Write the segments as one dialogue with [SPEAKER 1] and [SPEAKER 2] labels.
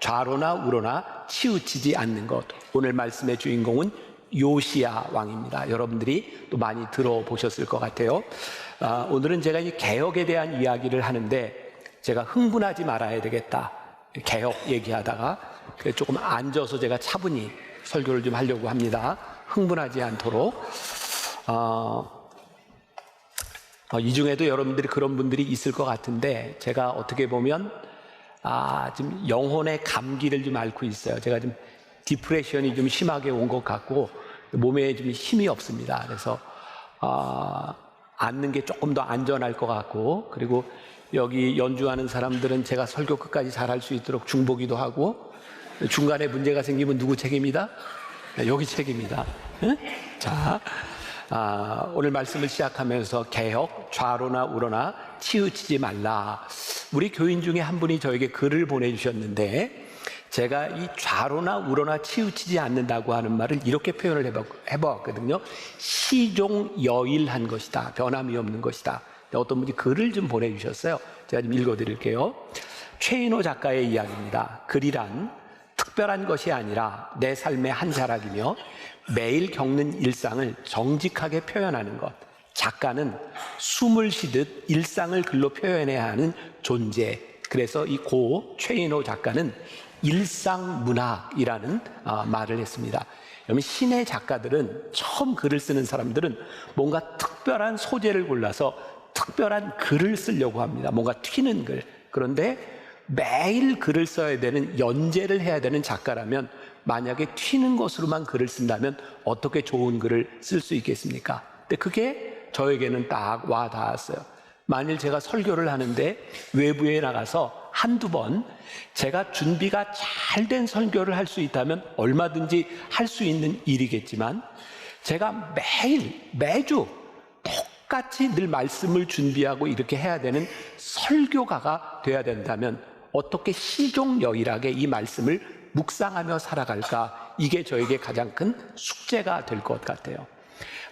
[SPEAKER 1] 좌로나 우로나 치우치지 않는 것. 오늘 말씀의 주인공은 요시야 왕입니다. 여러분들이 또 많이 들어보셨을 것 같아요. 오늘은 제가 이 개혁에 대한 이야기를 하는데 제가 흥분하지 말아야 되겠다. 개혁 얘기하다가 조금 앉아서 제가 차분히 설교를 좀 하려고 합니다. 흥분하지 않도록. 이 중에도 여러분들이 그런 분들이 있을 것 같은데 제가 어떻게 보면 지금 영혼의 감기를 좀 앓고 있어요. 제가 좀 디프레션이 좀 심하게 온 것 같고 몸에 좀 힘이 없습니다. 그래서 앉는 게 조금 더 안전할 것 같고, 그리고 여기 연주하는 사람들은 제가 설교 끝까지 잘할 수 있도록 중보기도 하고, 중간에 문제가 생기면 누구 책임이다? 여기 책임이다. 자, 오늘 말씀을 시작하면서 개혁, 좌로나 우로나 치우치지 말라. 우리 교인 중에 한 분이 저에게 글을 보내주셨는데 제가 이 좌로나 우로나 치우치지 않는다고 하는 말을 이렇게 표현을 해보았거든요. 시종여일한 것이다. 변함이 없는 것이다. 어떤 분이 글을 좀 보내주셨어요. 제가 좀 읽어드릴게요. 최인호 작가의 이야기입니다. 글이란 특별한 것이 아니라 내 삶의 한 자락이며 매일 겪는 일상을 정직하게 표현하는 것. 작가는 숨을 쉬듯 일상을 글로 표현해야 하는 존재. 그래서 이 고 최인호 작가는 일상문학이라는 말을 했습니다. 여러분, 신의 작가들은, 처음 글을 쓰는 사람들은 뭔가 특별한 소재를 골라서 특별한 글을 쓰려고 합니다. 뭔가 튀는 글. 그런데 매일 글을 써야 되는, 연재를 해야 되는 작가라면 만약에 튀는 것으로만 글을 쓴다면 어떻게 좋은 글을 쓸 수 있겠습니까? 근데 그게 저에게는 딱 와 닿았어요. 만일 제가 설교를 하는데 외부에 나가서 한두 번 제가 준비가 잘 된 설교를 할 수 있다면 얼마든지 할 수 있는 일이겠지만, 제가 매주 똑같이 늘 말씀을 준비하고 이렇게 해야 되는 설교가가 돼야 된다면 어떻게 시종여일하게 이 말씀을 묵상하며 살아갈까? 이게 저에게 가장 큰 숙제가 될 것 같아요.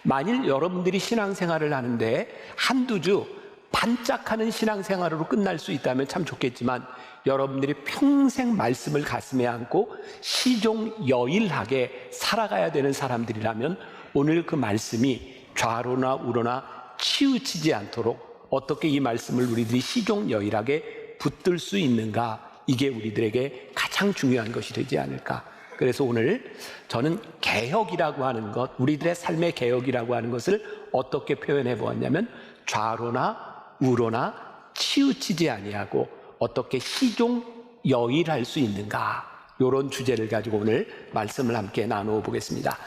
[SPEAKER 1] 만일 여러분들이 신앙생활을 하는데 한두 주 반짝하는 신앙생활으로 끝날 수 있다면 참 좋겠지만, 여러분들이 평생 말씀을 가슴에 안고 시종여일하게 살아가야 되는 사람들이라면 오늘 그 말씀이 좌로나 우로나 치우치지 않도록 어떻게 이 말씀을 우리들이 시종여일하게 붙들 수 있는가, 이게 우리들에게 가장 중요한 것이 되지 않을까. 그래서 오늘 저는 개혁이라고 하는 것, 우리들의 삶의 개혁이라고 하는 것을 어떻게 표현해 보았냐면 좌로나 우로나 치우치지 아니하고 어떻게 시종여일할 수 있는가, 이런 주제를 가지고 오늘 말씀을 함께 나누어 보겠습니다.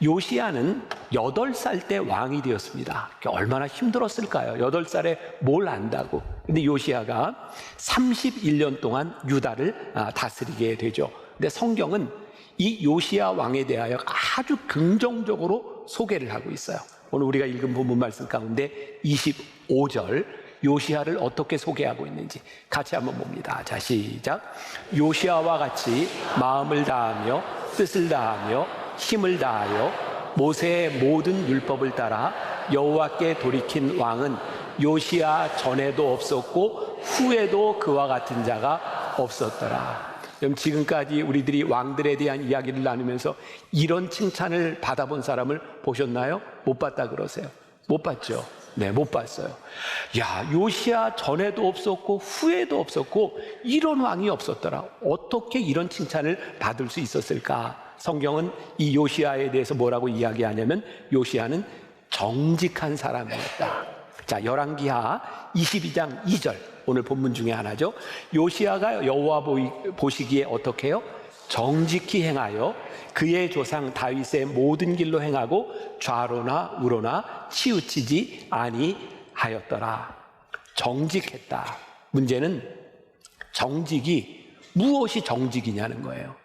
[SPEAKER 1] 요시야는 8살 때 왕이 되었습니다. 얼마나 힘들었을까요? 8살에 뭘 안다고. 근데 요시야가 31년 동안 유다를 다스리게 되죠. 근데 성경은 이 요시야 왕에 대하여 아주 긍정적으로 소개를 하고 있어요. 오늘 우리가 읽은 본문 말씀 가운데 25절 요시야를 어떻게 소개하고 있는지 같이 한번 봅니다. 자, 시작. 요시야와 같이 마음을 다하며 뜻을 다하며 힘을 다하여 모세의 모든 율법을 따라 여호와께 돌이킨 왕은 요시야 전에도 없었고 후에도 그와 같은 자가 없었더라. 그럼 지금까지 우리들이 왕들에 대한 이야기를 나누면서 이런 칭찬을 받아본 사람을 보셨나요? 못 봤다 그러세요. 못 봤죠? 네, 못 봤어요. 야, 요시야 전에도 없었고 후에도 없었고 이런 왕이 없었더라. 어떻게 이런 칭찬을 받을 수 있었을까? 성경은 이 요시야에 대해서 뭐라고 이야기하냐면 요시야는 정직한 사람이었다. 자, 열왕기하 22장 2절, 오늘 본문 중에 하나죠. 요시야가 여호와 보시기에 어떻게 해요? 정직히 행하여 그의 조상 다윗의 모든 길로 행하고 좌로나 우로나 치우치지 아니하였더라. 정직했다. 문제는 정직이 무엇이 정직이냐는 거예요.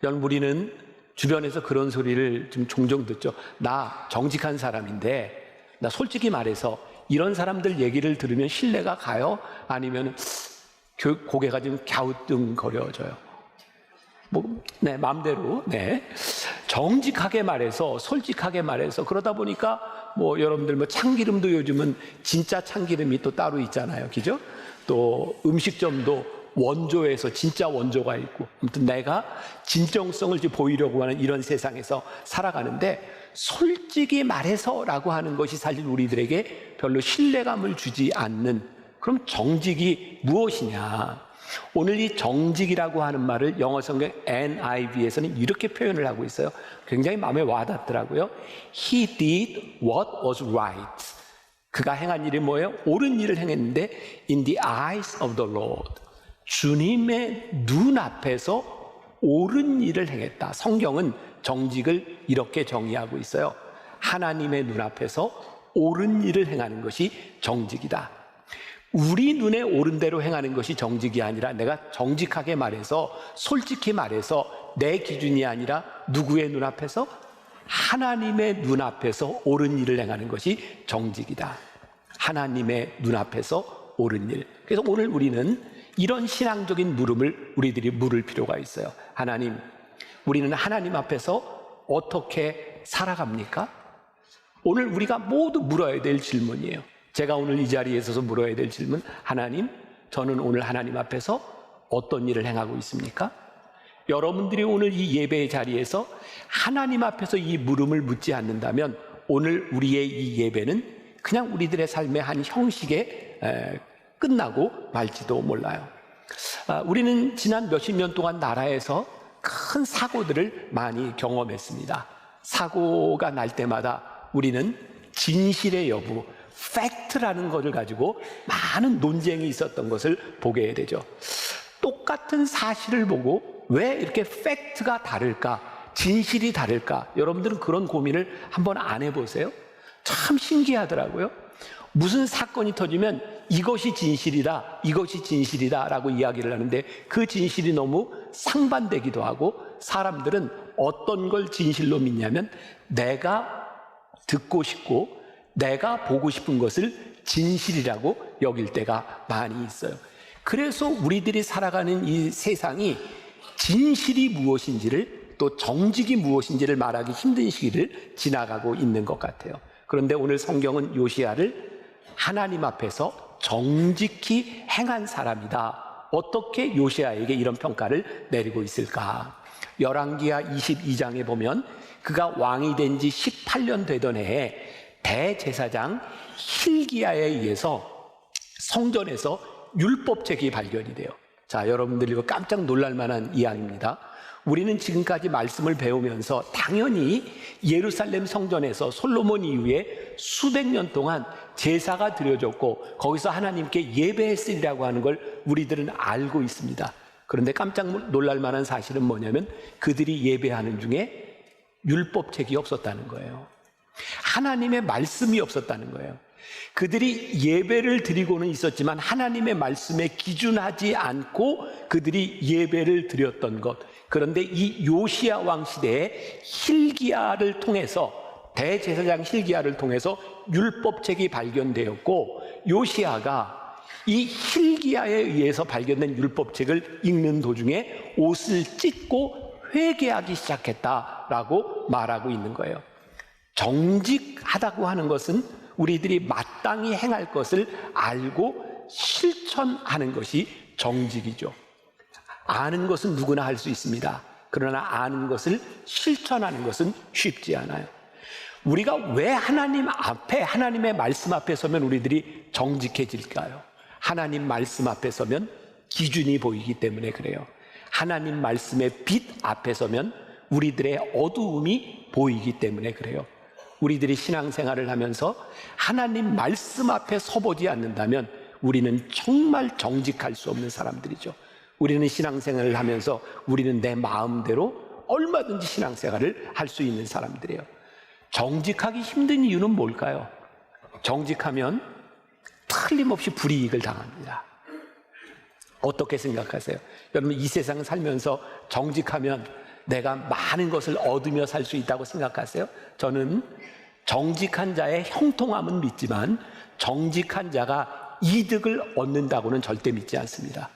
[SPEAKER 1] 여러분, 우리는 주변에서 그런 소리를 좀 종종 듣죠. 나 정직한 사람인데, 나 솔직히 말해서 이런 사람들 얘기를 들으면 신뢰가 가요? 아니면 고개가 좀 갸우뚱거려져요? 네, 마음대로. 네. 정직하게 말해서, 솔직하게 말해서, 그러다 보니까 여러분들 참기름도 요즘은 진짜 참기름이 또 따로 있잖아요. 그죠? 또 음식점도 원조에서 진짜 원조가 있고, 아무튼 내가 진정성을 보이려고 하는 이런 세상에서 살아가는데, 솔직히 말해서라고 하는 것이 사실 우리들에게 별로 신뢰감을 주지 않는, 그럼 정직이 무엇이냐? 오늘 이 정직이라고 하는 말을 영어 성경 NIV에서는 이렇게 표현을 하고 있어요. 굉장히 마음에 와닿더라고요. He did what was right. 그가 행한 일이 뭐예요? 옳은 일을 행했는데 in the eyes of the Lord. 주님의 눈앞에서 옳은 일을 행했다. 성경은 정직을 이렇게 정의하고 있어요. 하나님의 눈앞에서 옳은 일을 행하는 것이 정직이다. 우리 눈에 옳은 대로 행하는 것이 정직이 아니라, 내가 정직하게 말해서, 솔직히 말해서 내 기준이 아니라 누구의 눈앞에서? 하나님의 눈앞에서 옳은 일을 행하는 것이 정직이다. 하나님의 눈앞에서 옳은 일. 그래서 오늘 우리는 이런 신앙적인 물음을 우리들이 물을 필요가 있어요. 하나님, 우리는 하나님 앞에서 어떻게 살아갑니까? 오늘 우리가 모두 물어야 될 질문이에요. 제가 오늘 이 자리에 서서 물어야 될 질문, 하나님, 저는 오늘 하나님 앞에서 어떤 일을 행하고 있습니까? 여러분들이 오늘 이 예배의 자리에서 하나님 앞에서 이 물음을 묻지 않는다면 오늘 우리의 이 예배는 그냥 우리들의 삶의 한 형식에 끝나고 말지도 몰라요. 우리는 지난 몇십 년 동안 나라에서 큰 사고들을 많이 경험했습니다. 사고가 날 때마다 우리는 진실의 여부, 팩트라는 것을 가지고 많은 논쟁이 있었던 것을 보게 되죠. 똑같은 사실을 보고 왜 이렇게 팩트가 다를까, 진실이 다를까? 여러분들은 그런 고민을 한번 안 해보세요? 참 신기하더라고요. 무슨 사건이 터지면 이것이 진실이다, 이것이 진실이다 라고 이야기를 하는데, 그 진실이 너무 상반되기도 하고, 사람들은 어떤 걸 진실로 믿냐면 내가 듣고 싶고 내가 보고 싶은 것을 진실이라고 여길 때가 많이 있어요. 그래서 우리들이 살아가는 이 세상이 진실이 무엇인지를, 또 정직이 무엇인지를 말하기 힘든 시기를 지나가고 있는 것 같아요. 그런데 오늘 성경은 요시야를 하나님 앞에서 정직히 행한 사람이다. 어떻게 요시야에게 이런 평가를 내리고 있을까? 열왕기하 22장에 보면 그가 왕이 된 지 18년 되던 해에 대제사장 힐기야에 의해서 성전에서 율법책이 발견이 돼요. 자, 여러분들 이거 깜짝 놀랄 만한 이야기입니다. 우리는 지금까지 말씀을 배우면서 당연히 예루살렘 성전에서 솔로몬 이후에 수백 년 동안 제사가 드려졌고 거기서 하나님께 예배했으리라고 하는 걸 우리들은 알고 있습니다. 그런데 깜짝 놀랄 만한 사실은 뭐냐면 그들이 예배하는 중에 율법책이 없었다는 거예요. 하나님의 말씀이 없었다는 거예요. 그들이 예배를 드리고는 있었지만 하나님의 말씀에 기준하지 않고 그들이 예배를 드렸던 것. 그런데 이 요시야 왕 시대에 힐기야를 통해서, 대제사장 힐기야를 통해서 율법책이 발견되었고, 요시야가 이 힐기야에 의해서 발견된 율법책을 읽는 도중에 옷을 찢고 회개하기 시작했다라고 말하고 있는 거예요. 정직하다고 하는 것은 우리들이 마땅히 행할 것을 알고 실천하는 것이 정직이죠. 아는 것은 누구나 할 수 있습니다. 그러나 아는 것을 실천하는 것은 쉽지 않아요. 우리가 왜 하나님 앞에, 하나님의 말씀 앞에 서면 우리들이 정직해질까요? 하나님 말씀 앞에 서면 기준이 보이기 때문에 그래요. 하나님 말씀의 빛 앞에 서면 우리들의 어두움이 보이기 때문에 그래요. 우리들이 신앙생활을 하면서 하나님 말씀 앞에 서보지 않는다면 우리는 정말 정직할 수 없는 사람들이죠. 우리는 신앙생활을 하면서 우리는 내 마음대로 얼마든지 신앙생활을 할 수 있는 사람들이에요. 정직하기 힘든 이유는 뭘까요? 정직하면 틀림없이 불이익을 당합니다. 어떻게 생각하세요? 여러분, 이 세상 살면서 정직하면 내가 많은 것을 얻으며 살 수 있다고 생각하세요? 저는 정직한 자의 형통함은 믿지만 정직한 자가 이득을 얻는다고는 절대 믿지 않습니다.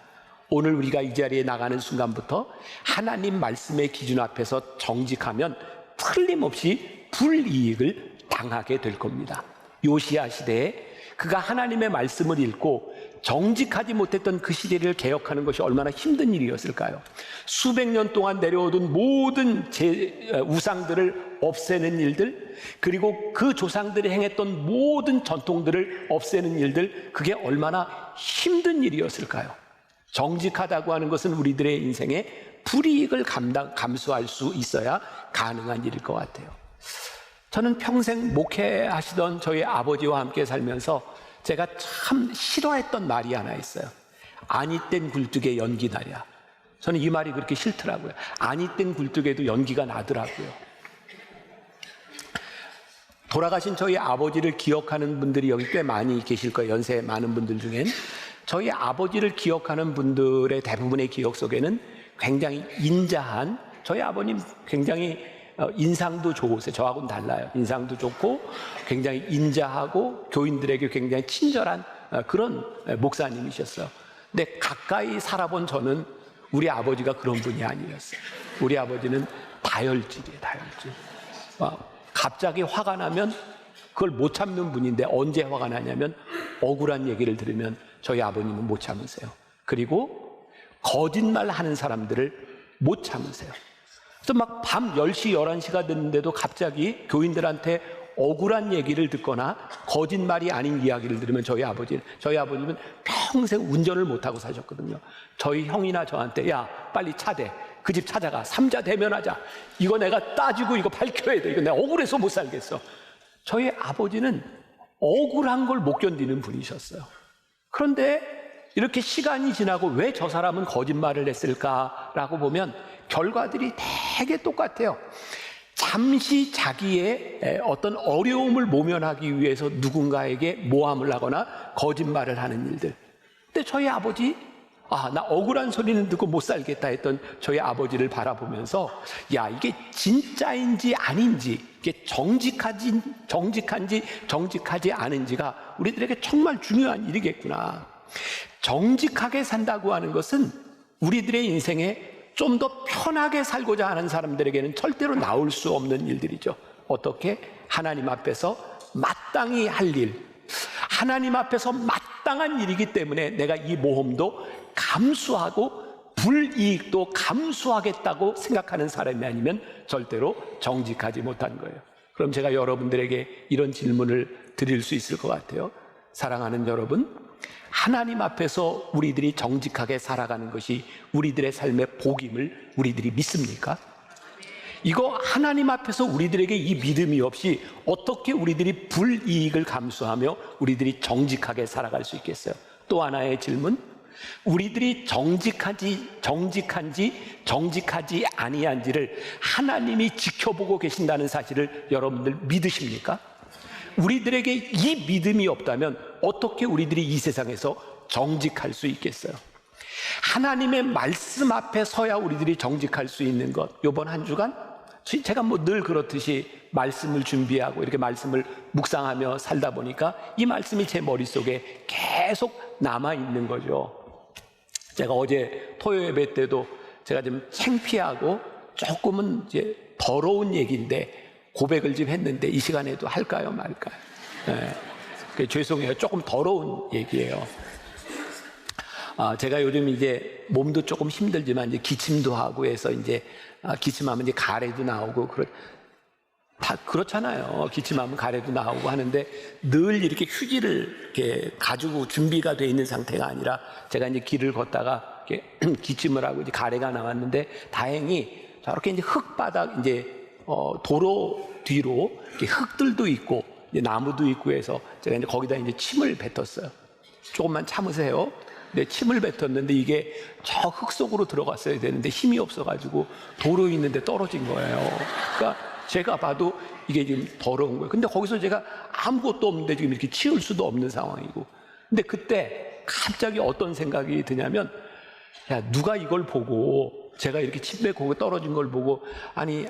[SPEAKER 1] 오늘 우리가 이 자리에 나가는 순간부터 하나님 말씀의 기준 앞에서 정직하면 틀림없이 불이익을 당하게 될 겁니다. 요시야 시대에 그가 하나님의 말씀을 읽고 정직하지 못했던 그 시대를 개혁하는 것이 얼마나 힘든 일이었을까요? 수백 년 동안 내려오던 모든 우상들을 없애는 일들, 그리고 그 조상들이 행했던 모든 전통들을 없애는 일들, 그게 얼마나 힘든 일이었을까요? 정직하다고 하는 것은 우리들의 인생에 불이익을 감수할 수 있어야 가능한 일일 것 같아요. 저는 평생 목회하시던 저희 아버지와 함께 살면서 제가 참 싫어했던 말이 하나 있어요. 아니 땐 굴뚝에 연기 나랴. 저는 이 말이 그렇게 싫더라고요. 아니 땐 굴뚝에도 연기가 나더라고요. 돌아가신 저희 아버지를 기억하는 분들이 여기 꽤 많이 계실 거예요. 연세 많은 분들 중엔. 저희 아버지를 기억하는 분들의 대부분의 기억 속에는 굉장히 인자한, 저희 아버님 굉장히 인상도 좋으세요. 저하고는 달라요. 인상도 좋고 굉장히 인자하고 교인들에게 굉장히 친절한 그런 목사님이셨어요. 근데 가까이 살아본 저는 우리 아버지가 그런 분이 아니었어요. 우리 아버지는 다혈질이에요. 다혈질. 갑자기 화가 나면 그걸 못 참는 분인데, 언제 화가 나냐면 억울한 얘기를 들으면 저희 아버님은 못 참으세요. 그리고 거짓말 하는 사람들을 못 참으세요. 그래서 막 밤 10시, 11시가 됐는데도 갑자기 교인들한테 억울한 얘기를 듣거나 거짓말이 아닌 이야기를 들으면 저희 아버님은 평생 운전을 못하고 사셨거든요. 저희 형이나 저한테 야 빨리 차 대, 그 집 찾아가, 삼자 대면하자, 이거 내가 따지고 이거 밝혀야 돼, 이거 내가 억울해서 못 살겠어. 저희 아버지는 억울한 걸 못 견디는 분이셨어요. 그런데 이렇게 시간이 지나고 왜 저 사람은 거짓말을 했을까라고 보면 결과들이 되게 똑같아요. 잠시 자기의 어떤 어려움을 모면하기 위해서 누군가에게 모함을 하거나 거짓말을 하는 일들. 근데 저희 아버지, 나 억울한 소리는 듣고 못 살겠다 했던 저희 아버지를 바라보면서 야, 이게 진짜인지 아닌지, 이게 정직한지 정직하지 않은지가 우리들에게 정말 중요한 일이겠구나. 정직하게 산다고 하는 것은 우리들의 인생에 좀 더 편하게 살고자 하는 사람들에게는 절대로 나올 수 없는 일들이죠. 어떻게? 하나님 앞에서 마땅히 할 일, 하나님 앞에서 마땅한 일이기 때문에 내가 이 모험도 감수하고 불이익도 감수하겠다고 생각하는 사람이 아니면 절대로 정직하지 못한 거예요. 그럼 제가 여러분들에게 이런 질문을 드릴 수 있을 것 같아요. 사랑하는 여러분, 하나님 앞에서 우리들이 정직하게 살아가는 것이 우리들의 삶의 복임을 우리들이 믿습니까? 이거 하나님 앞에서 우리들에게 이 믿음이 없이 어떻게 우리들이 불이익을 감수하며 우리들이 정직하게 살아갈 수 있겠어요? 또 하나의 질문, 우리들이 정직한지 정직하지 아니한지를 하나님이 지켜보고 계신다는 사실을 여러분들 믿으십니까? 우리들에게 이 믿음이 없다면 어떻게 우리들이 이 세상에서 정직할 수 있겠어요? 하나님의 말씀 앞에 서야 우리들이 정직할 수 있는 것. 이번 한 주간 제가 늘 그렇듯이 말씀을 준비하고 이렇게 말씀을 묵상하며 살다 보니까 이 말씀이 제 머릿속에 계속 남아있는 거죠. 제가 어제 토요 예배 때도 제가 좀 창피하고 조금은 이제 더러운 얘기인데 고백을 좀 했는데 이 시간에도 할까요 말까요? 네. 죄송해요. 조금 더러운 얘기예요. 제가 요즘 이제 몸도 조금 힘들지만 이제 기침도 하고 해서 이제 기침하면 이제 가래도 나오고 다 그렇잖아요. 기침하면 가래도 나오고 하는데 늘 이렇게 휴지를 이렇게 가지고 준비가 돼 있는 상태가 아니라 제가 이제 길을 걷다가 이렇게 기침을 하고 이제 가래가 나왔는데 다행히 저렇게 이제 흙바닥 이제 도로 뒤로 이렇게 흙들도 있고 이제 나무도 있고 해서 제가 이제 거기다 이제 침을 뱉었어요. 조금만 참으세요. 근데 침을 뱉었는데 이게 저 흙 속으로 들어갔어야 되는데 힘이 없어가지고 도로에 있는데 떨어진 거예요. 그러니까 제가 봐도 이게 지금 더러운 거예요. 근데 거기서 제가 아무것도 없는데 지금 이렇게 치울 수도 없는 상황이고. 근데 그때 갑자기 어떤 생각이 드냐면, 야, 누가 이걸 보고 제가 이렇게 침 뱉고 떨어진 걸 보고 아니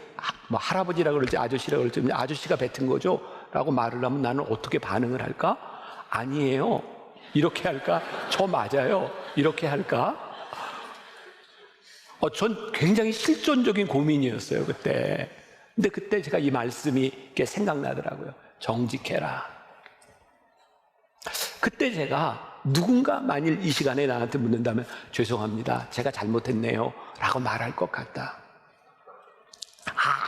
[SPEAKER 1] 뭐 할아버지라 그럴지 아저씨라 그럴지 아저씨가 뱉은 거죠? 라고 말을 하면 나는 어떻게 반응을 할까? 아니에요. 이렇게 할까? 저 맞아요. 이렇게 할까? 전 굉장히 실존적인 고민이었어요, 그때. 근데 그때 제가 이 말씀이 이렇게 생각나더라고요. 정직해라. 그때 제가 누군가 만일 이 시간에 나한테 묻는다면 죄송합니다, 제가 잘못했네요 라고 말할 것 같다.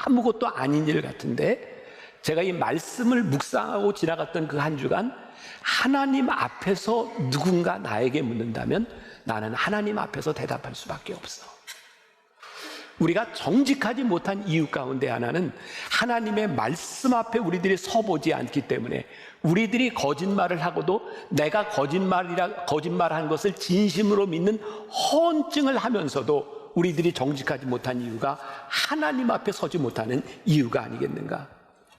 [SPEAKER 1] 아무것도 아닌 일 같은데 제가 이 말씀을 묵상하고 지나갔던 그 한 주간 하나님 앞에서 누군가 나에게 묻는다면 나는 하나님 앞에서 대답할 수밖에 없어. 우리가 정직하지 못한 이유 가운데 하나는 하나님의 말씀 앞에 우리들이 서보지 않기 때문에, 우리들이 거짓말을 하고도 내가 거짓말한 것을 진심으로 믿는 헌증을 하면서도 우리들이 정직하지 못한 이유가 하나님 앞에 서지 못하는 이유가 아니겠는가?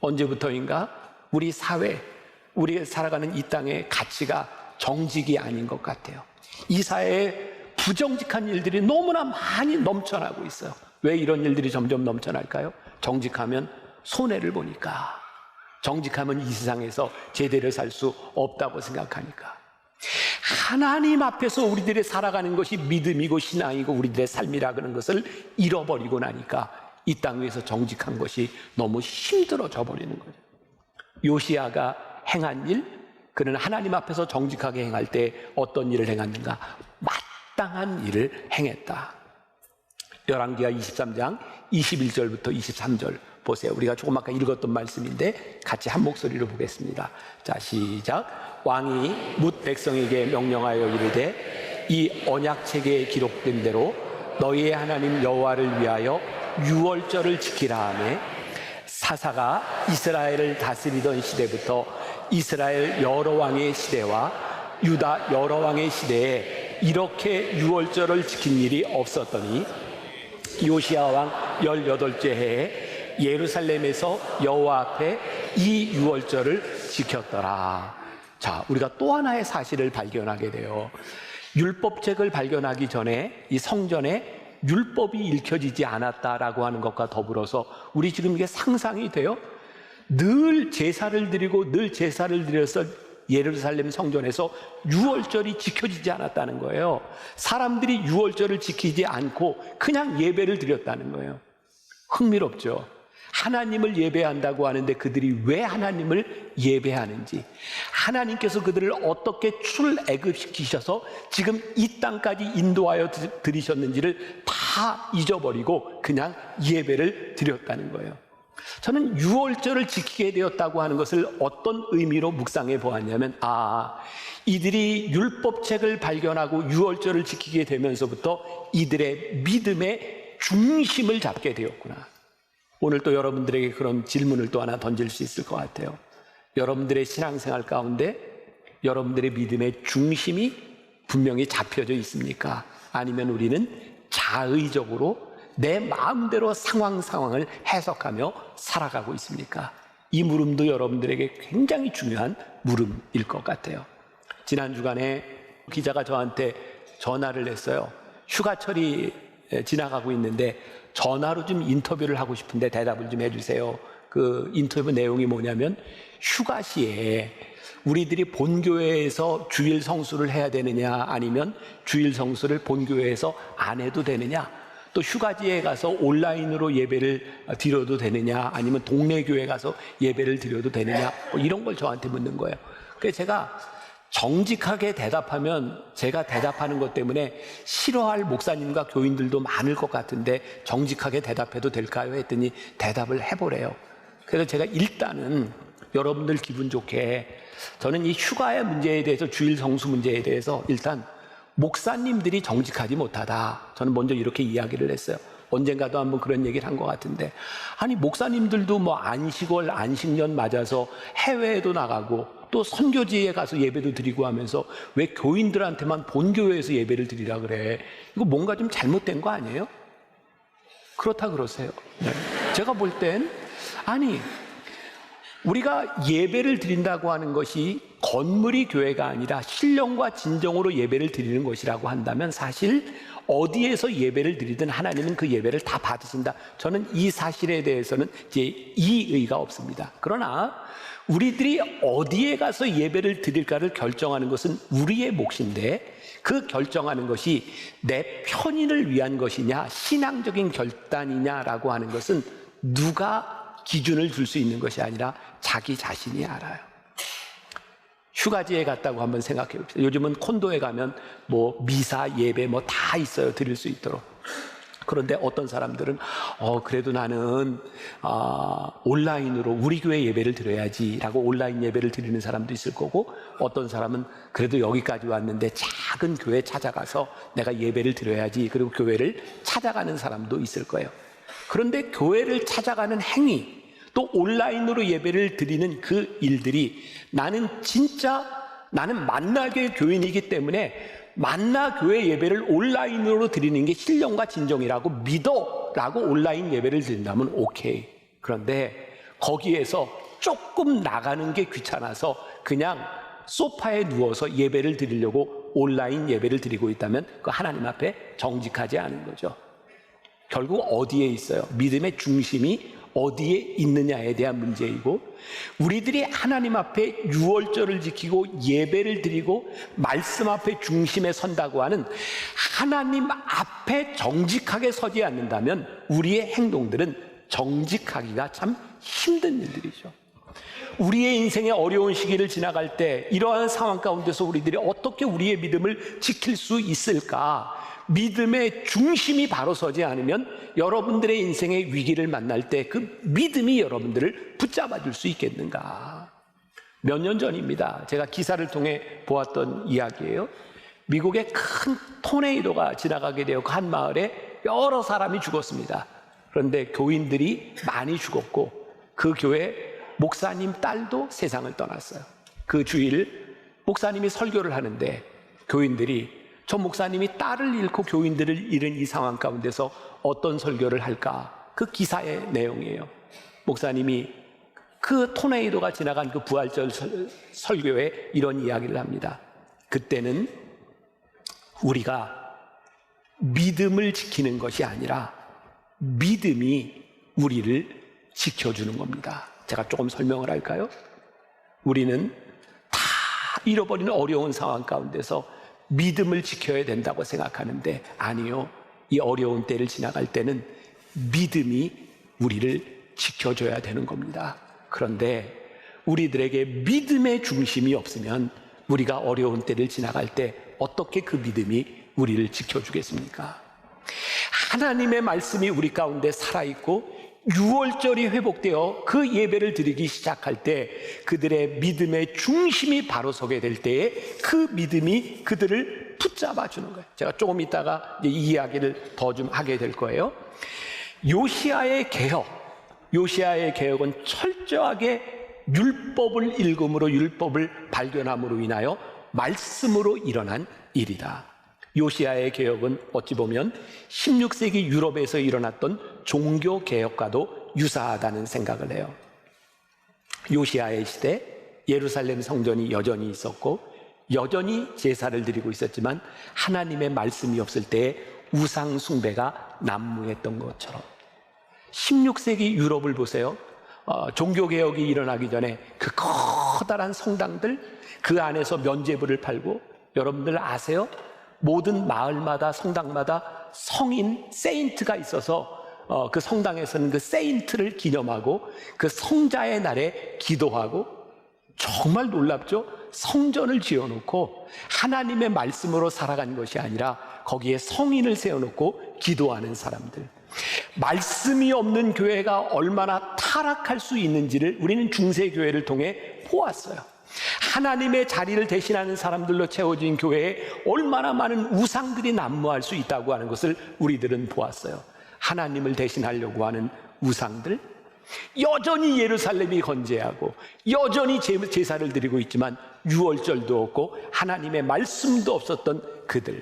[SPEAKER 1] 언제부터인가 우리 사회, 우리가 살아가는 이 땅의 가치가 정직이 아닌 것 같아요. 이 사회에 부정직한 일들이 너무나 많이 넘쳐나고 있어요. 왜 이런 일들이 점점 넘쳐날까요? 정직하면 손해를 보니까, 정직하면 이 세상에서 제대로 살 수 없다고 생각하니까. 하나님 앞에서 우리들이 살아가는 것이 믿음이고 신앙이고 우리들의 삶이라 그런 것을 잃어버리고 나니까 이 땅 위에서 정직한 것이 너무 힘들어져 버리는 거죠. 요시야가 행한 일, 그는 하나님 앞에서 정직하게 행할 때 어떤 일을 행했는가? 마땅한 일을 행했다. 열왕기하 23장 21절부터 23절 보세요. 우리가 조금 아까 읽었던 말씀인데 같이 한 목소리로 보겠습니다. 자, 시작. 왕이 뭇 백성에게 명령하여 이르되 이 언약책에 기록된 대로 너희의 하나님 여호와를 위하여 유월절을 지키라 하매, 사사가 이스라엘을 다스리던 시대부터 이스라엘 여러 왕의 시대와 유다 여러 왕의 시대에 이렇게 유월절을 지킨 일이 없었더니 요시야 왕 18째 해에 예루살렘에서 여호와 앞에 이 유월절을 지켰더라. 자, 우리가 또 하나의 사실을 발견하게 돼요. 율법책을 발견하기 전에 이 성전에 율법이 읽혀지지 않았다라고 하는 것과 더불어서 우리 지금 이게 상상이 돼요? 늘 제사를 드리고 늘 제사를 드려서 예루살렘 성전에서 유월절이 지켜지지 않았다는 거예요. 사람들이 유월절을 지키지 않고 그냥 예배를 드렸다는 거예요. 흥미롭죠? 하나님을 예배한다고 하는데 그들이 왜 하나님을 예배하는지, 하나님께서 그들을 어떻게 출애굽시키셔서 지금 이 땅까지 인도하여 들이셨는지를 다 잊어버리고 그냥 예배를 드렸다는 거예요. 저는 유월절을 지키게 되었다고 하는 것을 어떤 의미로 묵상해 보았냐면, 이들이 율법책을 발견하고 유월절을 지키게 되면서부터 이들의 믿음의 중심을 잡게 되었구나. 오늘 또 여러분들에게 그런 질문을 또 하나 던질 수 있을 것 같아요. 여러분들의 신앙생활 가운데 여러분들의 믿음의 중심이 분명히 잡혀져 있습니까? 아니면 우리는 자의적으로 내 마음대로 상황을 해석하며 살아가고 있습니까? 이 물음도 여러분들에게 굉장히 중요한 물음일 것 같아요. 지난 주간에 기자가 저한테 전화를 했어요. 휴가철이 지나가고 있는데 전화로 좀 인터뷰를 하고 싶은데 대답을 좀 해주세요. 그 인터뷰 내용이 뭐냐면, 휴가 시에 우리들이 본교회에서 주일 성수를 해야 되느냐, 아니면 주일 성수를 본교회에서 안 해도 되느냐, 또 휴가지에 가서 온라인으로 예배를 드려도 되느냐, 아니면 동네 교회 가서 예배를 드려도 되느냐, 뭐 이런 걸 저한테 묻는 거예요. 그래서 제가 정직하게 대답하면 제가 대답하는 것 때문에 싫어할 목사님과 교인들도 많을 것 같은데 정직하게 대답해도 될까요? 했더니 대답을 해보래요. 그래서 제가 일단은 여러분들 기분 좋게, 저는 이 휴가의 문제에 대해서, 주일 성수 문제에 대해서 일단 목사님들이 정직하지 못하다, 저는 먼저 이렇게 이야기를 했어요. 언젠가도 한번 그런 얘기를 한 것 같은데, 아니 목사님들도 뭐 안식월, 안식년 맞아서 해외에도 나가고 또 선교지에 가서 예배도 드리고 하면서 왜 교인들한테만 본교회에서 예배를 드리라 그래? 이거 뭔가 좀 잘못된 거 아니에요? 그렇다 그러세요. 네. 제가 볼 땐, 아니 우리가 예배를 드린다고 하는 것이 건물이 교회가 아니라 신령과 진정으로 예배를 드리는 것이라고 한다면, 사실 어디에서 예배를 드리든 하나님은 그 예배를 다 받으신다. 저는 이 사실에 대해서는 이제 이의가 없습니다. 그러나 우리들이 어디에 가서 예배를 드릴까를 결정하는 것은 우리의 몫인데, 그 결정하는 것이 내 편인을 위한 것이냐, 신앙적인 결단이냐라고 하는 것은 누가 기준을 줄 수 있는 것이 아니라 자기 자신이 알아요. 휴가지에 갔다고 한번 생각해 봅시다. 요즘은 콘도에 가면 뭐 미사, 예배 뭐 다 있어요. 드릴 수 있도록. 그런데 어떤 사람들은 그래도 나는 온라인으로 우리 교회 예배를 드려야지라고 온라인 예배를 드리는 사람도 있을 거고, 어떤 사람은 그래도 여기까지 왔는데 작은 교회 찾아가서 내가 예배를 드려야지, 그리고 교회를 찾아가는 사람도 있을 거예요. 그런데 교회를 찾아가는 행위, 또 온라인으로 예배를 드리는 그 일들이 나는 만나교회 교인이기 때문에 만나교회 예배를 온라인으로 드리는 게 신령과 진정이라고 믿어라고 온라인 예배를 드린다면 오케이. 그런데 거기에서 조금 나가는 게 귀찮아서 그냥 소파에 누워서 예배를 드리려고 온라인 예배를 드리고 있다면 그 하나님 앞에 정직하지 않은 거죠. 결국 어디에 있어요? 믿음의 중심이 어디에 있느냐에 대한 문제이고, 우리들이 하나님 앞에 유월절을 지키고 예배를 드리고 말씀 앞에 중심에 선다고 하는 하나님 앞에 정직하게 서지 않는다면 우리의 행동들은 정직하기가 참 힘든 일들이죠. 우리의 인생의 어려운 시기를 지나갈 때 이러한 상황 가운데서 우리들이 어떻게 우리의 믿음을 지킬 수 있을까? 믿음의 중심이 바로 서지 않으면 여러분들의 인생의 위기를 만날 때 그 믿음이 여러분들을 붙잡아 줄 수 있겠는가? 몇 년 전입니다. 제가 기사를 통해 보았던 이야기예요. 미국에 큰 토네이도가 지나가게 되어 한 마을에 여러 사람이 죽었습니다. 그런데 교인들이 많이 죽었고 그 교회 목사님 딸도 세상을 떠났어요. 그 주일 목사님이 설교를 하는데 교인들이 저 목사님이 딸을 잃고 교인들을 잃은 이 상황 가운데서 어떤 설교를 할까? 그 기사의 내용이에요. 목사님이 그 토네이도가 지나간 그 부활절 설교에 이런 이야기를 합니다. 그때는 우리가 믿음을 지키는 것이 아니라 믿음이 우리를 지켜주는 겁니다. 제가 조금 설명을 할까요? 우리는 다 잃어버린 어려운 상황 가운데서 믿음을 지켜야 된다고 생각하는데 아니요. 이 어려운 때를 지나갈 때는 믿음이 우리를 지켜줘야 되는 겁니다. 그런데 우리들에게 믿음의 중심이 없으면 우리가 어려운 때를 지나갈 때 어떻게 그 믿음이 우리를 지켜주겠습니까? 하나님의 말씀이 우리 가운데 살아있고 유월절이 회복되어 그 예배를 드리기 시작할 때 그들의 믿음의 중심이 바로 서게 될 때에 그 믿음이 그들을 붙잡아 주는 거예요. 제가 조금 있다가 이 이야기를 더 좀 하게 될 거예요. 요시야의 개혁은 철저하게 율법을 읽음으로 율법을 발견함으로 인하여 말씀으로 일어난 일이다. 요시야의 개혁은 어찌 보면 16세기 유럽에서 일어났던 종교 개혁과도 유사하다는 생각을 해요. 요시야의 시대 예루살렘 성전이 여전히 있었고 여전히 제사를 드리고 있었지만 하나님의 말씀이 없을 때에 우상 숭배가 난무했던 것처럼 16세기 유럽을 보세요. 종교 개혁이 일어나기 전에 그 커다란 성당들, 그 안에서 면죄부를 팔고, 여러분들 아세요? 모든 마을마다 성당마다 성인 세인트가 있어서 그 성당에서는 그 세인트를 기념하고 그 성자의 날에 기도하고, 정말 놀랍죠? 성전을 지어놓고 하나님의 말씀으로 살아간 것이 아니라 거기에 성인을 세워놓고 기도하는 사람들. 말씀이 없는 교회가 얼마나 타락할 수 있는지를 우리는 중세교회를 통해 보았어요. 하나님의 자리를 대신하는 사람들로 채워진 교회에 얼마나 많은 우상들이 난무할 수 있다고 하는 것을 우리들은 보았어요. 하나님을 대신하려고 하는 우상들, 여전히 예루살렘이 건재하고 여전히 제사를 드리고 있지만 유월절도 없고 하나님의 말씀도 없었던 그들.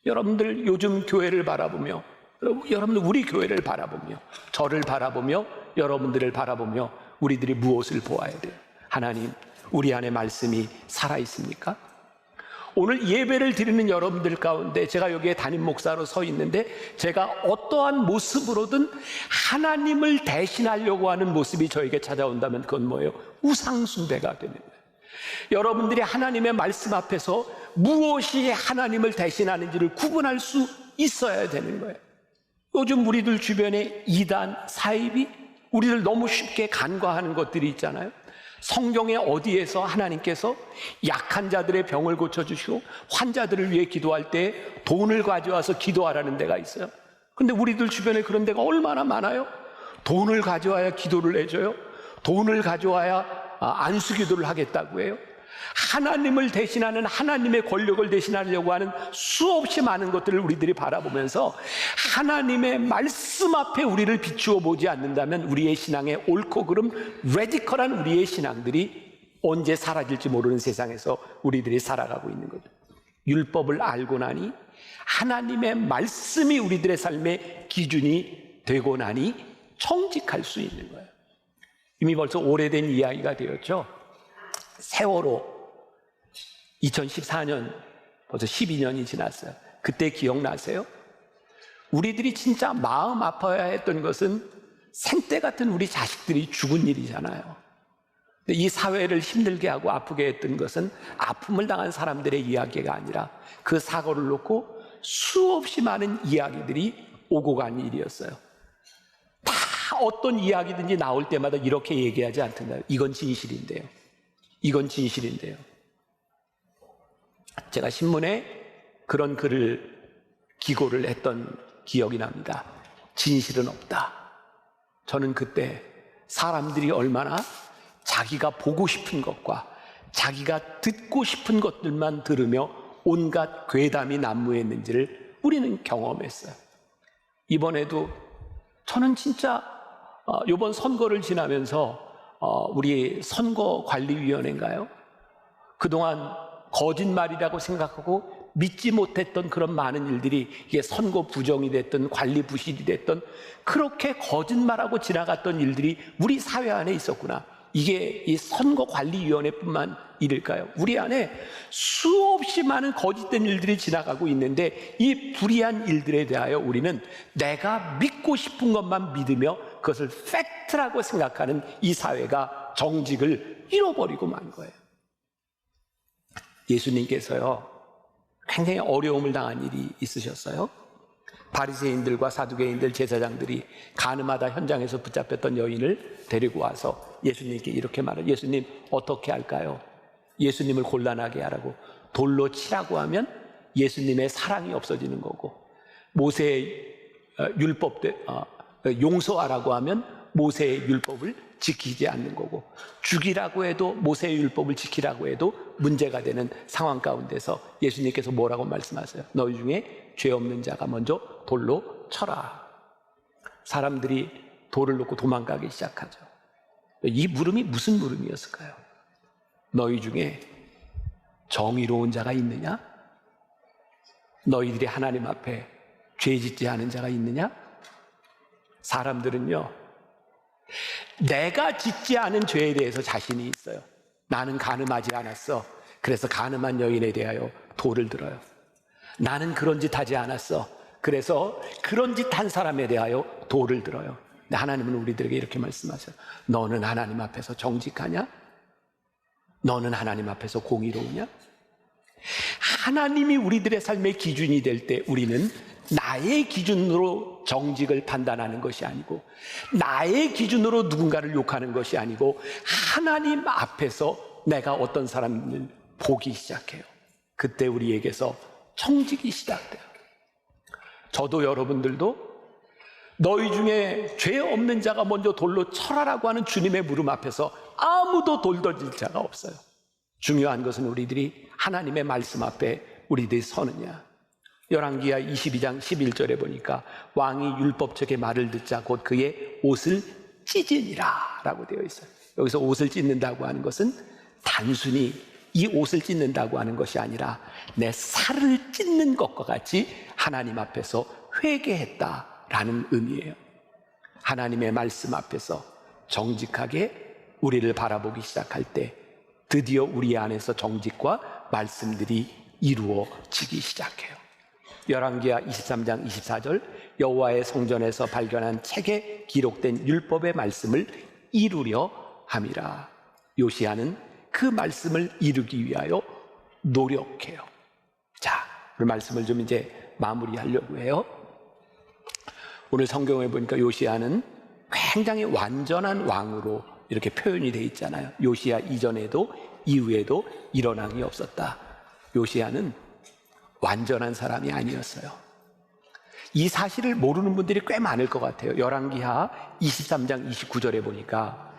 [SPEAKER 1] 여러분들 요즘 교회를 바라보며, 여러분들 우리 교회를 바라보며, 저를 바라보며, 여러분들을 바라보며 우리들이 무엇을 보아야 돼요? 하나님, 우리 안에 말씀이 살아있습니까? 오늘 예배를 드리는 여러분들 가운데 제가 여기에 담임 목사로 서 있는데 제가 어떠한 모습으로든 하나님을 대신하려고 하는 모습이 저에게 찾아온다면 그건 뭐예요? 우상 숭배가 되는 거예요. 여러분들이 하나님의 말씀 앞에서 무엇이 하나님을 대신하는지를 구분할 수 있어야 되는 거예요. 요즘 우리들 주변에 이단, 사이비, 우리를 너무 쉽게 간과하는 것들이 있잖아요. 성경의 어디에서 하나님께서 약한 자들의 병을 고쳐주시고 환자들을 위해 기도할 때 돈을 가져와서 기도하라는 데가 있어요. 근데 우리들 주변에 그런 데가 얼마나 많아요? 돈을 가져와야 기도를 해줘요. 돈을 가져와야 안수기도를 하겠다고 해요. 하나님을 대신하는, 하나님의 권력을 대신하려고 하는 수없이 많은 것들을 우리들이 바라보면서 하나님의 말씀 앞에 우리를 비추어 보지 않는다면 우리의 신앙의 옳고 그름, 레디컬한 우리의 신앙들이 언제 사라질지 모르는 세상에서 우리들이 살아가고 있는 거죠. 율법을 알고 나니, 하나님의 말씀이 우리들의 삶의 기준이 되고 나니 청직할 수 있는 거예요. 이미 벌써 오래된 이야기가 되었죠. 세월호 2014년 벌써 12년이 지났어요. 그때 기억나세요? 우리들이 진짜 마음 아파야 했던 것은 생때 같은 우리 자식들이 죽은 일이잖아요. 근데 이 사회를 힘들게 하고 아프게 했던 것은 아픔을 당한 사람들의 이야기가 아니라 그 사고를 놓고 수없이 많은 이야기들이 오고 간 일이었어요. 다 어떤 이야기든지 나올 때마다 이렇게 얘기하지 않던가요? 이건 진실인데요. 이건 진실인데요. 제가 신문에 그런 글을 기고를 했던 기억이 납니다. 진실은 없다. 저는 그때 사람들이 얼마나 자기가 보고 싶은 것과 자기가 듣고 싶은 것들만 들으며 온갖 괴담이 난무했는지를 우리는 경험했어요. 이번에도 저는 진짜 이번 선거를 지나면서 우리 선거관리위원회인가요? 그동안 거짓말이라고 생각하고 믿지 못했던 그런 많은 일들이 이게 선거 부정이 됐든 관리 부실이 됐든 그렇게 거짓말하고 지나갔던 일들이 우리 사회 안에 있었구나. 이게 이 선거관리위원회뿐만 일일까요? 우리 안에 수없이 많은 거짓된 일들이 지나가고 있는데 이 불의한 일들에 대하여 우리는 내가 믿고 싶은 것만 믿으며 그것을 팩트라고 생각하는 이 사회가 정직을 잃어버리고 만 거예요. 예수님께서요, 굉장히 어려움을 당한 일이 있으셨어요. 바리새인들과 사두개인들, 제사장들이 가늠하다 현장에서 붙잡혔던 여인을 데리고 와서 예수님께 이렇게 말해요. 예수님, 어떻게 할까요? 예수님을 곤란하게 하라고. 돌로 치라고 하면 예수님의 사랑이 없어지는 거고, 모세의 율법 용서하라고 하면 모세의 율법을 지키지 않는 거고, 죽이라고 해도 모세의 율법을 지키라고 해도 문제가 되는 상황 가운데서 예수님께서 뭐라고 말씀하세요? 너희 중에 죄 없는 자가 먼저 돌로 쳐라. 사람들이 돌을 놓고 도망가기 시작하죠. 이 물음이 무슨 물음이었을까요? 너희 중에 정의로운 자가 있느냐? 너희들이 하나님 앞에 죄 짓지 않은 자가 있느냐? 사람들은요, 내가 짓지 않은 죄에 대해서 자신이 있어요. 나는 간음하지 않았어. 그래서 간음한 여인에 대하여 돌을 들어요. 나는 그런 짓 하지 않았어. 그래서 그런 짓 한 사람에 대하여 돌을 들어요. 근데 하나님은 우리들에게 이렇게 말씀하세요. 너는 하나님 앞에서 정직하냐? 너는 하나님 앞에서 공의로우냐? 하나님이 우리들의 삶의 기준이 될 때 우리는 나의 기준으로 정직을 판단하는 것이 아니고, 나의 기준으로 누군가를 욕하는 것이 아니고, 하나님 앞에서 내가 어떤 사람을 보기 시작해요. 그때 우리에게서 청직이 시작돼요. 저도 여러분들도 너희 중에 죄 없는 자가 먼저 돌로 쳐라라고 하는 주님의 물음 앞에서 아무도 돌 던질 자가 없어요. 중요한 것은 우리들이 하나님의 말씀 앞에 우리들이 서느냐. 열왕기하 22장 11절에 보니까 왕이 율법책의 말을 듣자 곧 그의 옷을 찢으니라 라고 되어 있어요. 여기서 옷을 찢는다고 하는 것은 단순히 이 옷을 찢는다고 하는 것이 아니라 내 살을 찢는 것과 같이 하나님 앞에서 회개했다라는 의미예요. 하나님의 말씀 앞에서 정직하게 우리를 바라보기 시작할 때 드디어 우리 안에서 정직과 말씀들이 이루어지기 시작해요. 열왕기하 23장 24절 여호와의 성전에서 발견한 책에 기록된 율법의 말씀을 이루려 함이라. 요시야는 그 말씀을 이루기 위하여 노력해요. 자, 오늘 말씀을 좀 이제 마무리하려고 해요. 오늘 성경에 보니까 요시야는 굉장히 완전한 왕으로 이렇게 표현이 돼 있잖아요. 요시야 이전에도 이후에도 이런 왕이 없었다. 요시야는 완전한 사람이 아니었어요. 이 사실을 모르는 분들이 꽤 많을 것 같아요. 열왕기하 23장 29절에 보니까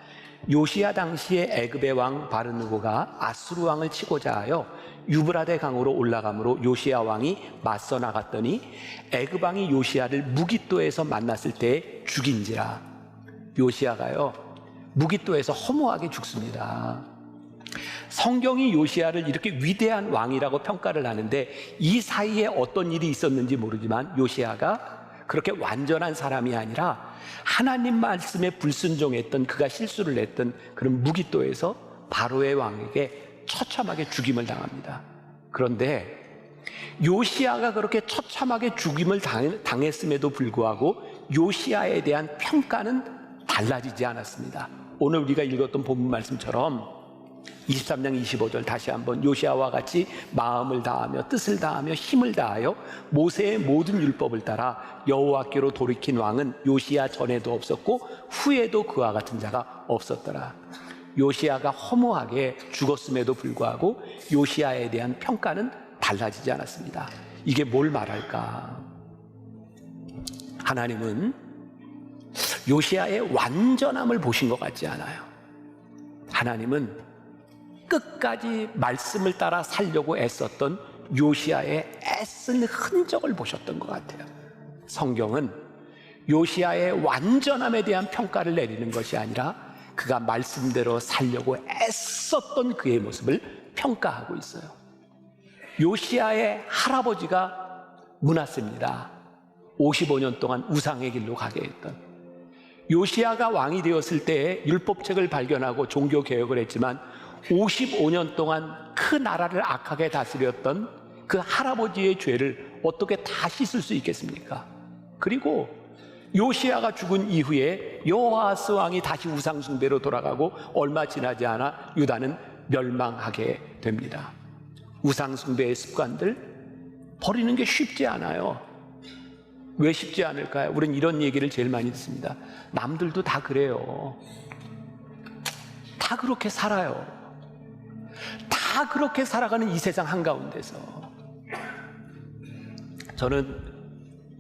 [SPEAKER 1] 요시야 당시에 애굽의 왕 바르느고가 아수르 왕을 치고자 하여 유브라데 강으로 올라가므로 요시야 왕이 맞서 나갔더니 애굽 왕이 요시야를 무깃도에서 만났을 때 죽인지라. 요시야가요 무깃도에서 허무하게 죽습니다. 성경이 요시야를 이렇게 위대한 왕이라고 평가를 하는데 이 사이에 어떤 일이 있었는지 모르지만 요시야가 그렇게 완전한 사람이 아니라 하나님 말씀에 불순종했던, 그가 실수를 했던 그런 무깃도에서 바로의 왕에게 처참하게 죽임을 당합니다. 그런데 요시야가 그렇게 처참하게 죽임을 당했음에도 불구하고 요시야에 대한 평가는 달라지지 않았습니다. 오늘 우리가 읽었던 본문 말씀처럼 23장 25절 다시 한번 요시야와 같이 마음을 다하며 뜻을 다하며 힘을 다하여 모세의 모든 율법을 따라 여호와께로 돌이킨 왕은 요시야 전에도 없었고 후에도 그와 같은 자가 없었더라. 요시야가 허무하게 죽었음에도 불구하고 요시야에 대한 평가는 달라지지 않았습니다. 이게 뭘 말할까? 하나님은 요시야의 완전함을 보신 것 같지 않아요. 하나님은 끝까지 말씀을 따라 살려고 애썼던 요시야의 애쓴 흔적을 보셨던 것 같아요. 성경은 요시야의 완전함에 대한 평가를 내리는 것이 아니라 그가 말씀대로 살려고 애썼던 그의 모습을 평가하고 있어요. 요시야의 할아버지가 므낫세입니다. 55년 동안 우상의 길로 가게 했던. 요시야가 왕이 되었을 때 율법책을 발견하고 종교개혁을 했지만 55년 동안 그 나라를 악하게 다스렸던 그 할아버지의 죄를 어떻게 다 씻을 수 있겠습니까? 그리고 요시야가 죽은 이후에 여호아스 왕이 다시 우상 숭배로 돌아가고 얼마 지나지 않아 유다는 멸망하게 됩니다. 우상 숭배의 습관들 버리는 게 쉽지 않아요. 왜 쉽지 않을까요? 우린 이런 얘기를 제일 많이 듣습니다. 남들도 다 그래요. 다 그렇게 살아요. 다 그렇게 살아가는 이 세상 한가운데서 저는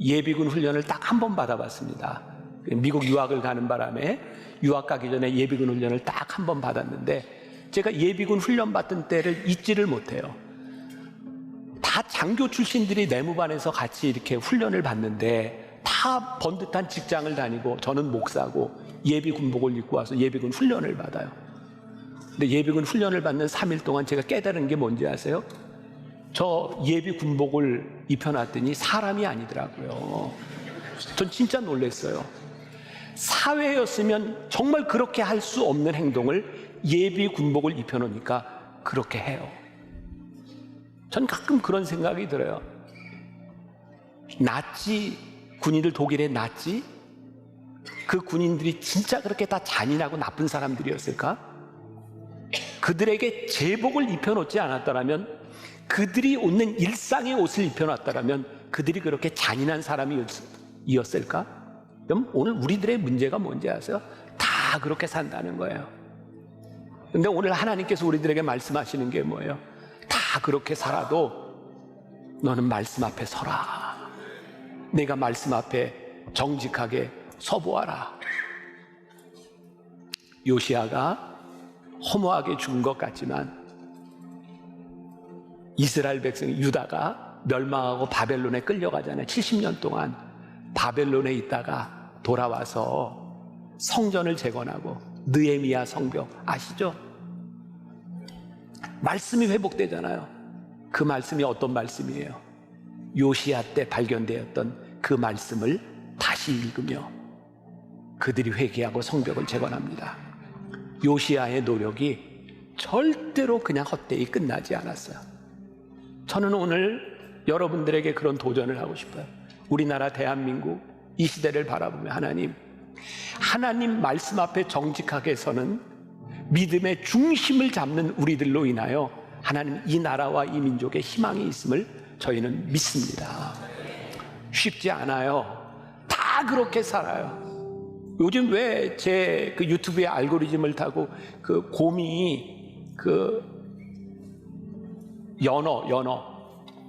[SPEAKER 1] 예비군 훈련을 딱 한 번 받아봤습니다. 미국 유학을 가는 바람에 유학 가기 전에 예비군 훈련을 딱 한 번 받았는데 제가 예비군 훈련 받던 때를 잊지를 못해요. 다 장교 출신들이 내무반에서 같이 이렇게 훈련을 받는데 다 번듯한 직장을 다니고 저는 목사고 예비군복을 입고 와서 예비군 훈련을 받아요. 근데 예비군 훈련을 받는 3일 동안 제가 깨달은 게 뭔지 아세요? 저 예비군복을 입혀놨더니 사람이 아니더라고요. 전 진짜 놀랐어요. 사회였으면 정말 그렇게 할 수 없는 행동을 예비군복을 입혀놓으니까 그렇게 해요. 전 가끔 그런 생각이 들어요. 나치 군인들, 독일의 나치, 그 군인들이 진짜 그렇게 다 잔인하고 나쁜 사람들이었을까? 그들에게 제복을 입혀놓지 않았더라면, 그들이 입는 일상의 옷을 입혀놨더라면 그들이 그렇게 잔인한 사람이었을까? 그럼 오늘 우리들의 문제가 뭔지 아세요? 다 그렇게 산다는 거예요. 근데 오늘 하나님께서 우리들에게 말씀하시는 게 뭐예요? 다 그렇게 살아도 너는 말씀 앞에 서라. 내가 말씀 앞에 정직하게 서보아라. 요시야가 허무하게 죽은 것 같지만 이스라엘 백성 유다가 멸망하고 바벨론에 끌려가잖아요. 70년 동안 바벨론에 있다가 돌아와서 성전을 재건하고 느헤미야 성벽 아시죠? 말씀이 회복되잖아요. 그 말씀이 어떤 말씀이에요? 요시야 때 발견되었던 그 말씀을 다시 읽으며 그들이 회개하고 성벽을 재건합니다. 요시야의 노력이 절대로 그냥 헛되이 끝나지 않았어요. 저는 오늘 여러분들에게 그런 도전을 하고 싶어요. 우리나라 대한민국 이 시대를 바라보며 하나님 말씀 앞에 정직하게 서는 믿음의 중심을 잡는 우리들로 인하여 하나님 이 나라와 이 민족의 희망이 있음을 저희는 믿습니다. 쉽지 않아요. 다 그렇게 살아요. 요즘 왜 제 그 유튜브의 알고리즘을 타고 그 곰이 그 연어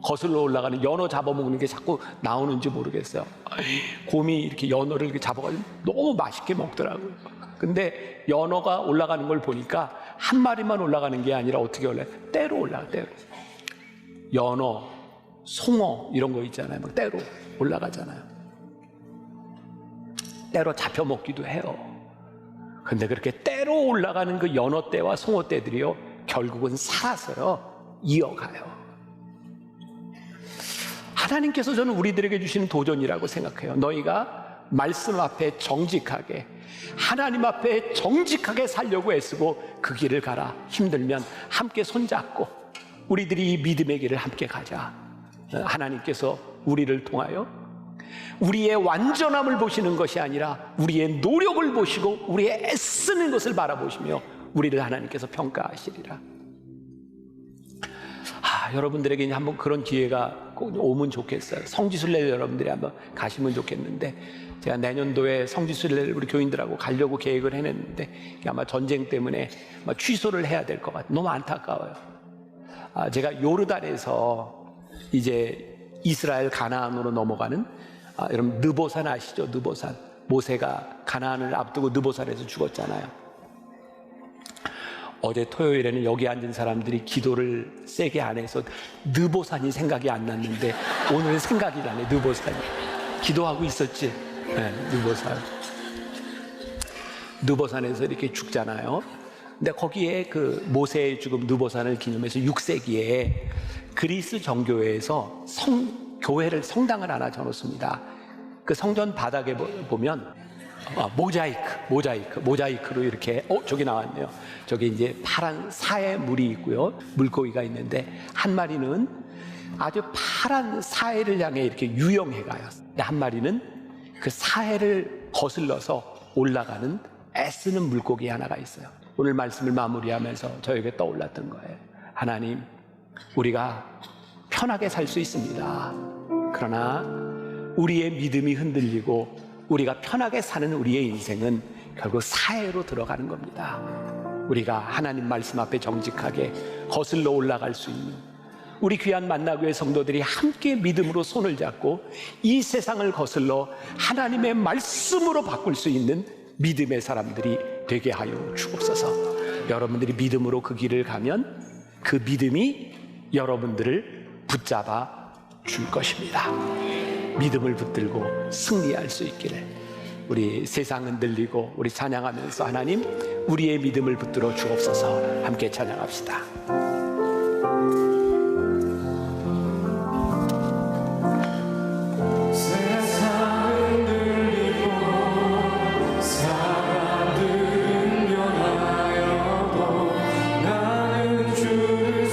[SPEAKER 1] 거슬러 올라가는 연어 잡아먹는 게 자꾸 나오는지 모르겠어요. 곰이 이렇게 연어를 이렇게 잡아가지고 너무 맛있게 먹더라고요. 근데 연어가 올라가는 걸 보니까 한 마리만 올라가는 게 아니라 어떻게 올라가요? 떼로 올라가요. 떼로. 연어, 송어 이런 거 있잖아요. 막 떼로 올라가잖아요. 떼로 잡혀 먹기도 해요. 근데 그렇게 떼로 올라가는 그 연어 떼와 송어 떼들이요, 결국은 살아서요 이어가요. 하나님께서 저는 우리들에게 주시는 도전이라고 생각해요. 너희가 말씀 앞에 정직하게, 하나님 앞에 정직하게 살려고 애쓰고 그 길을 가라. 힘들면 함께 손잡고 우리들이 이 믿음의 길을 함께 가자. 하나님께서 우리를 통하여 우리의 완전함을 보시는 것이 아니라 우리의 노력을 보시고 우리의 애쓰는 것을 바라보시며 우리를 하나님께서 평가하시리라. 여러분들에게 이제 한번 그런 기회가 꼭 오면 좋겠어요. 성지순례를 여러분들이 한번 가시면 좋겠는데, 제가 내년도에 성지순례를 우리 교인들하고 가려고 계획을 해냈는데 아마 전쟁 때문에 취소를 해야 될 것 같아요. 너무 안타까워요. 제가 요르단에서 이제 이스라엘 가나안으로 넘어가는, 여러분 느보산 아시죠? 느보산. 모세가 가나안을 앞두고 느보산에서 죽었잖아요. 어제 토요일에는 여기 앉은 사람들이 기도를 세게 안 해서 느보산이 생각이 안 났는데 오늘은 생각이 나네. 느보산이. 기도하고 있었지. 네, 느보산에서 이렇게 죽잖아요. 근데 거기에 그 모세의 죽음 느보산을 기념해서 6세기에 그리스 정교회에서 교회를 성당을 하나 져놓습니다. 그 성전 바닥에 보면 모자이크로 이렇게, 저기 나왔네요. 저기 이제 파란 사해 물이 있고요. 물고기가 있는데 한 마리는 아주 파란 사해를 향해 이렇게 유영해 가요. 한 마리는 그 사해를 거슬러서 올라가는 애쓰는 물고기 하나가 있어요. 오늘 말씀을 마무리하면서 저에게 떠올랐던 거예요. 하나님, 우리가 편하게 살 수 있습니다. 그러나 우리의 믿음이 흔들리고 우리가 편하게 사는 우리의 인생은 결국 사해로 들어가는 겁니다. 우리가 하나님 말씀 앞에 정직하게 거슬러 올라갈 수 있는 우리 귀한 만나교회 성도들이 함께 믿음으로 손을 잡고 이 세상을 거슬러 하나님의 말씀으로 바꿀 수 있는 믿음의 사람들이 되게 하여 주옵소서. 여러분들이 믿음으로 그 길을 가면 그 믿음이 여러분들을 붙잡아 줄 것입니다. 믿음을 붙들고 승리할 수 있기를. 우리 세상 흔들리고 우리 찬양하면서 하나님, 우리의 믿음을 붙들어 주옵소서. 함께 찬양합시다.
[SPEAKER 2] 영원히 변하지 않는 나는 주를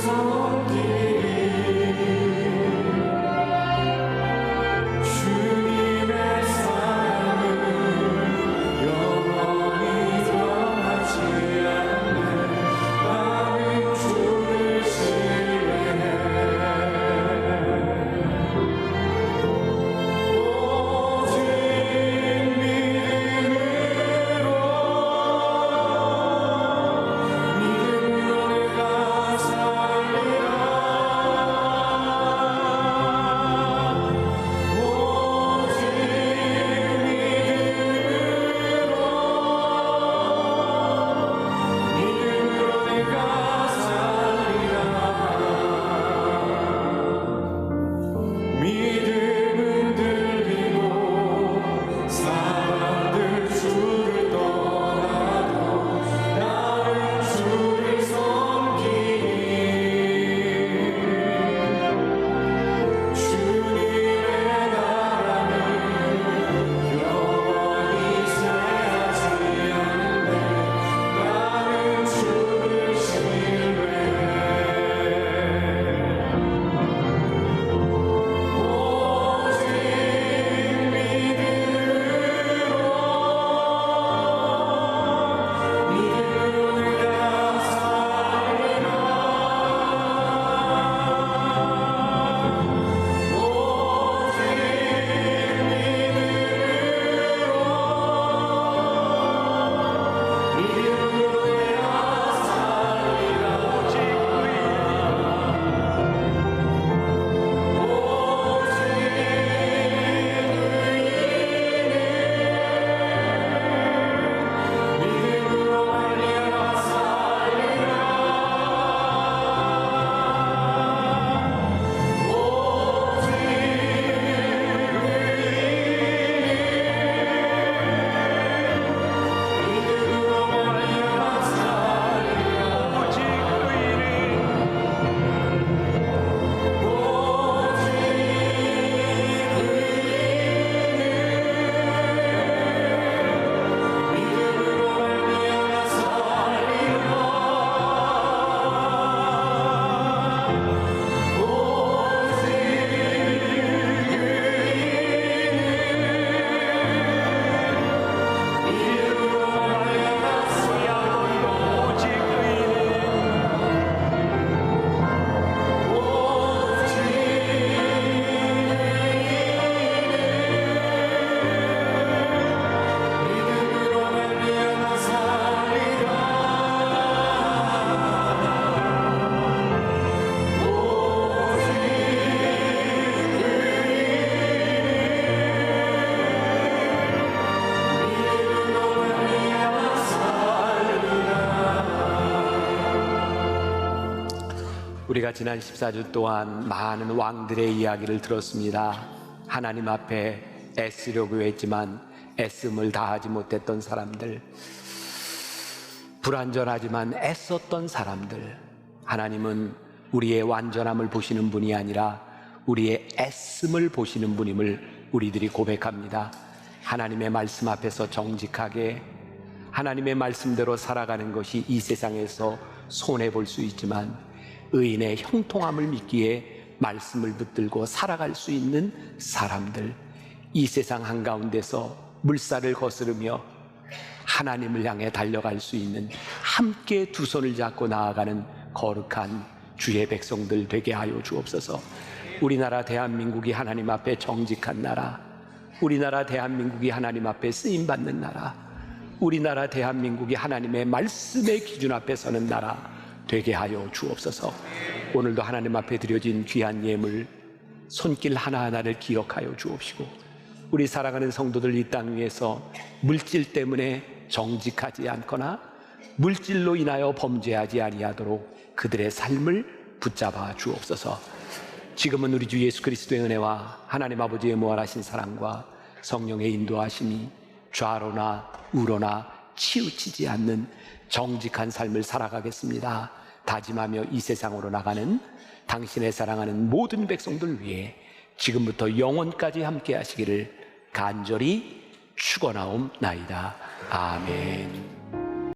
[SPEAKER 1] 우리가 지난 14주 동안 많은 왕들의 이야기를 들었습니다. 하나님 앞에 애쓰려고 했지만 애씀을 다하지 못했던 사람들, 불완전하지만 애썼던 사람들, 하나님은 우리의 완전함을 보시는 분이 아니라 우리의 애씀을 보시는 분임을 우리들이 고백합니다. 하나님의 말씀 앞에서 정직하게 하나님의 말씀대로 살아가는 것이 이 세상에서 손해볼 수 있지만 의인의 형통함을 믿기에 말씀을 붙들고 살아갈 수 있는 사람들, 이 세상 한가운데서 물살을 거스르며 하나님을 향해 달려갈 수 있는, 함께 두 손을 잡고 나아가는 거룩한 주의 백성들 되게 하여 주옵소서. 우리나라 대한민국이 하나님 앞에 정직한 나라, 우리나라 대한민국이 하나님 앞에 쓰임받는 나라, 우리나라 대한민국이 하나님의 말씀의 기준 앞에 서는 나라 되게 하여 주옵소서. 오늘도 하나님 앞에 드려진 귀한 예물 손길 하나하나를 기억하여 주옵시고, 우리 사랑하는 성도들 이 땅 위에서 물질 때문에 정직하지 않거나 물질로 인하여 범죄하지 아니하도록 그들의 삶을 붙잡아 주옵소서. 지금은 우리 주 예수 그리스도의 은혜와 하나님 아버지의 무한하신 사랑과 성령의 인도하심이 좌로나 우로나 치우치지 않는 정직한 삶을 살아가겠습니다 다짐하며 이 세상으로 나가는 당신의 사랑하는 모든 백성들 위해 지금부터 영원까지 함께 하시기를 간절히 축원하옵나이다. 아멘.